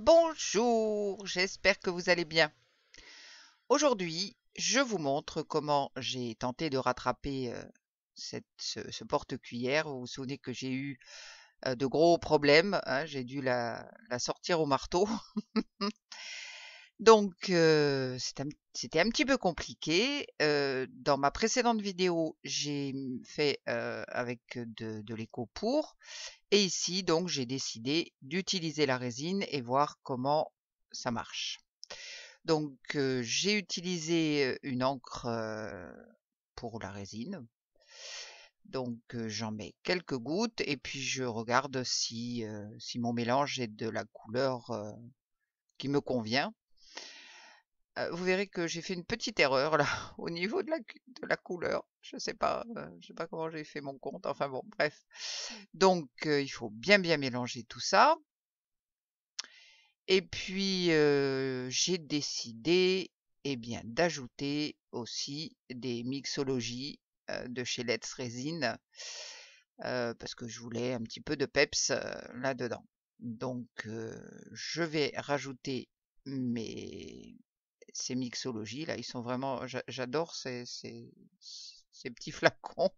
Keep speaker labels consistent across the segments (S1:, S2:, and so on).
S1: Bonjour, j'espère que vous allez bien. Aujourd'hui, je vous montre comment j'ai tenté de rattraper ce porte-cuillère. Vous vous souvenez que j'ai eu de gros problèmes, hein, j'ai dû la sortir au marteau. Donc, c'était un petit peu compliqué. Dans ma précédente vidéo, j'ai fait avec de l'éco pour. Et ici, donc, j'ai décidé d'utiliser la résine et voir comment ça marche. Donc, j'ai utilisé une encre pour la résine. Donc, j'en mets quelques gouttes et puis je regarde si mon mélange est de la couleur qui me convient. Vous verrez que j'ai fait une petite erreur là au niveau de la couleur. Je sais pas comment j'ai fait mon compte. Enfin bon, bref. Donc, il faut bien mélanger tout ça. Et puis, j'ai décidé, eh bien, d'ajouter aussi des mixologies de chez Let's Resin parce que je voulais un petit peu de peps là-dedans. Donc, je vais rajouter ces mixologies là. Ils sont vraiment, j'adore ces petits flacons.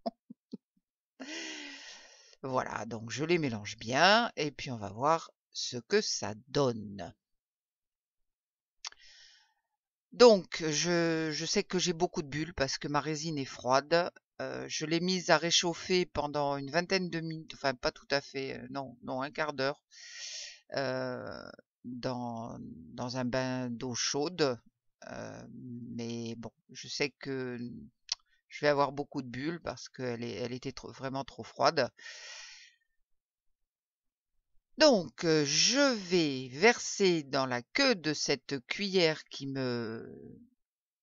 S1: Voilà, donc je les mélange bien et puis on va voir ce que ça donne. Donc, je sais que j'ai beaucoup de bulles parce que ma résine est froide. Je l'ai mise à réchauffer pendant une vingtaine de minutes, enfin pas tout à fait, non, un quart d'heure, euh, dans un bain d'eau chaude. Mais bon, je sais que je vais avoir beaucoup de bulles parce elle était vraiment trop froide. Donc, je vais verser dans la queue de cette cuillère qui me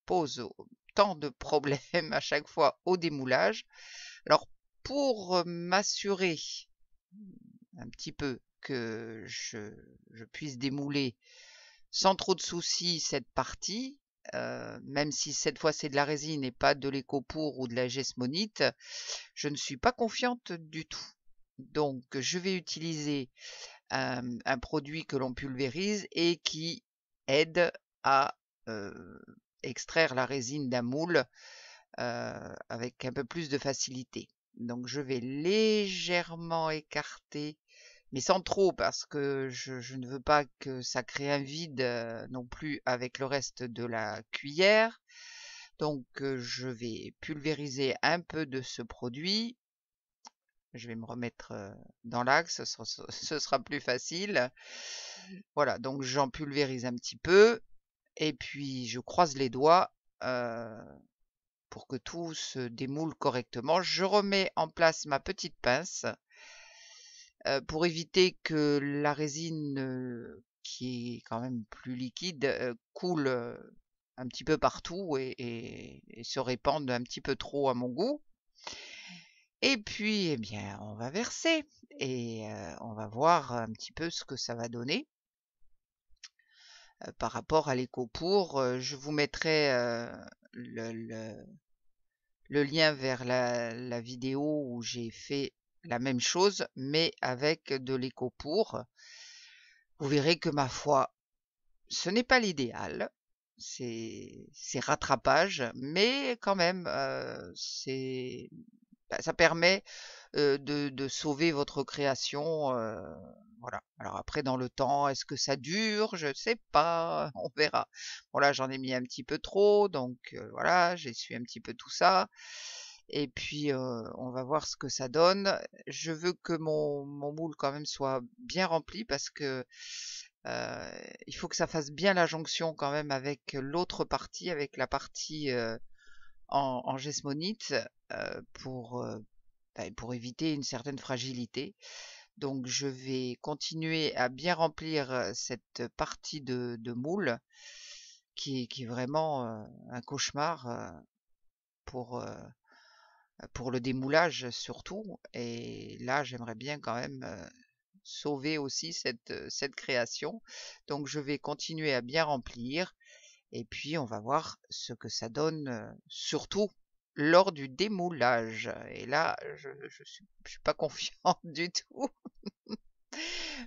S1: pose tant de problèmes à chaque fois au démoulage. Alors, pour m'assurer un petit peu que je puisse démouler sans trop de soucis cette partie, même si cette fois c'est de la résine et pas de l'écopour ou de la gesmonite, je ne suis pas confiante du tout. Donc, je vais utiliser un produit que l'on pulvérise et qui aide à extraire la résine d'un moule avec un peu plus de facilité. Donc je vais légèrement écarter, mais sans trop parce que je ne veux pas que ça crée un vide non plus avec le reste de la cuillère. Donc je vais pulvériser un peu de ce produit. Je vais me remettre dans l'axe, ce sera plus facile. Voilà, donc j'en pulvérise un petit peu et puis je croise les doigts pour que tout se démoule correctement. Je remets en place ma petite pince pour éviter que la résine, qui est quand même plus liquide, coule un petit peu partout et se répande un petit peu trop à mon goût. Et puis, eh bien, on va verser et on va voir un petit peu ce que ça va donner par rapport à l'écopour. Je vous mettrai le, le- le lien vers la vidéo où j'ai fait la même chose, mais avec de l'écopour. Vous verrez que ma foi, ce n'est pas l'idéal. C'est rattrapage, mais quand même, ça permet de sauver votre création. Voilà. Alors après, dans le temps, est-ce que ça dure? Je ne sais pas, on verra. Bon là, j'en ai mis un petit peu trop, donc voilà, j'essuie un petit peu tout ça. Et puis, on va voir ce que ça donne. Je veux que mon moule quand même soit bien rempli parce que il faut que ça fasse bien la jonction quand même avec l'autre partie, avec la partie en gesmonite, pour éviter une certaine fragilité. Donc je vais continuer à bien remplir cette partie de moule qui est vraiment un cauchemar pour le démoulage surtout. Et là, j'aimerais bien quand même sauver aussi cette création. Donc je vais continuer à bien remplir et puis on va voir ce que ça donne, surtout lors du démoulage. Et là, je suis pas confiante du tout.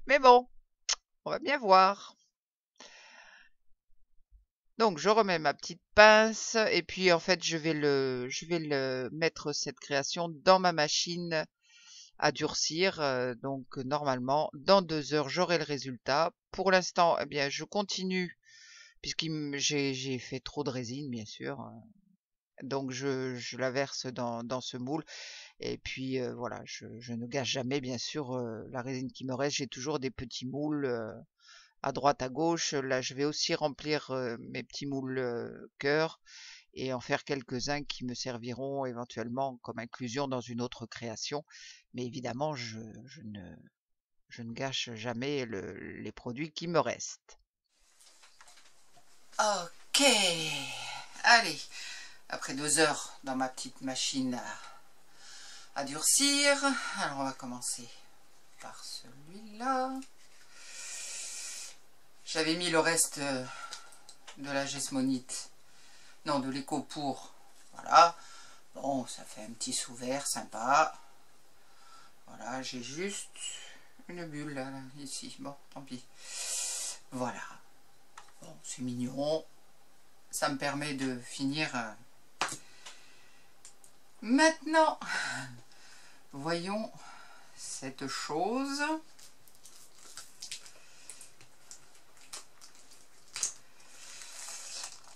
S1: Mais bon, on va bien voir. Donc je remets ma petite pince et puis en fait je vais mettre cette création dans ma machine à durcir. Donc normalement dans 2 heures j'aurai le résultat. Pour l'instant, eh bien je continue j'ai fait trop de résine bien sûr. Donc je la verse dans ce moule et puis voilà, je ne gâche jamais bien sûr la résine qui me reste. J'ai toujours des petits moules à droite, à gauche. Là, je vais aussi remplir mes petits moules cœur et en faire quelques-uns qui me serviront éventuellement comme inclusion dans une autre création. Mais évidemment, je ne gâche jamais les produits qui me restent. Ok, allez, après 2 heures dans ma petite machine à durcir, alors on va commencer par celui-là. J'avais mis le reste de la gesmonite, non de l'éco pour, voilà, bon ça fait un petit sous-vert sympa, voilà j'ai juste une bulle là, ici, bon tant pis, voilà, bon c'est mignon, ça me permet de finir. Maintenant, voyons cette chose.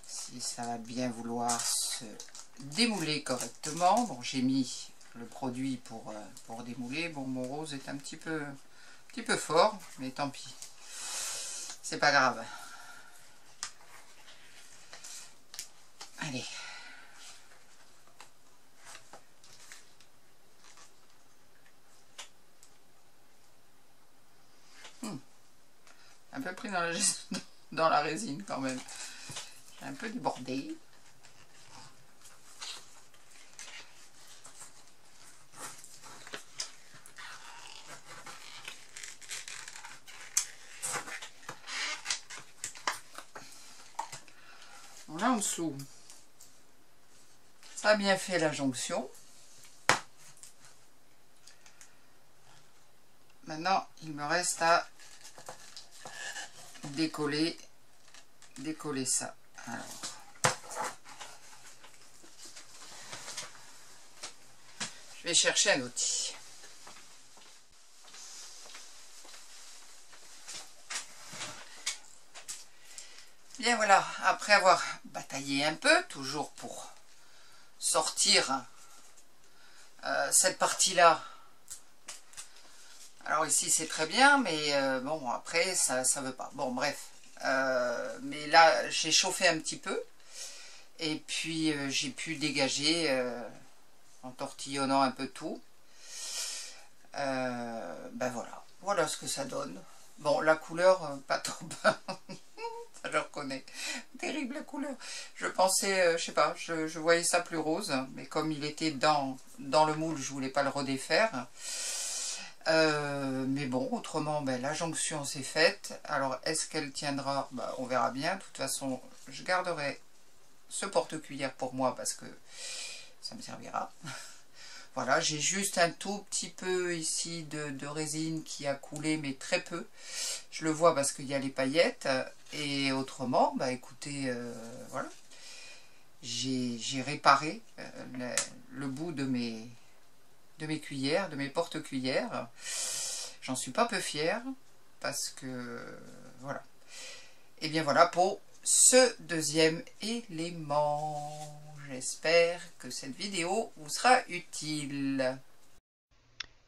S1: Si ça va bien vouloir se démouler correctement. Bon, j'ai mis le produit pour démouler. Bon, mon rose est un petit peu fort, mais tant pis. C'est pas grave. Allez. Un peu pris dans la résine quand même. J'ai un peu débordé. Bon, là en dessous, ça a bien fait la jonction. Maintenant, il me reste à décoller ça. Alors, je vais chercher un outil. Bien voilà, après avoir bataillé un peu, toujours pour sortir cette partie-là. Alors ici c'est très bien, mais bon après ça veut pas. Bon bref, mais là j'ai chauffé un petit peu et puis j'ai pu dégager en tortillonnant un peu tout. Ben voilà ce que ça donne. Bon la couleur pas trop ça je reconnais, terrible la couleur. Je pensais, je sais pas, je voyais ça plus rose, mais comme il était dans le moule, je voulais pas le redéfaire. Mais bon, autrement, ben, la jonction c'est faite. Alors, est-ce qu'elle tiendra? Ben, on verra bien. De toute façon, je garderai ce porte-cuillère pour moi parce que ça me servira. Voilà, j'ai juste un tout petit peu ici de résine qui a coulé, mais très peu. Je le vois parce qu'il y a les paillettes. Et autrement, bah écoutez, voilà. J'ai réparé le bout de mes cuillères, de mes porte-cuillères. J'en suis pas peu fière parce que voilà. Et bien voilà pour ce deuxième élément. J'espère que cette vidéo vous sera utile.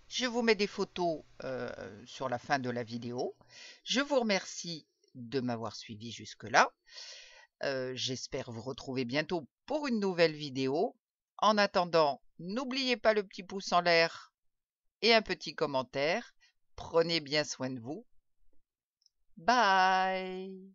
S1: Je vous mets des photos sur la fin de la vidéo. Je vous remercie de m'avoir suivi jusque-là. J'espère vous retrouver bientôt pour une nouvelle vidéo. En attendant, n'oubliez pas le petit pouce en l'air et un petit commentaire. Prenez bien soin de vous. Bye!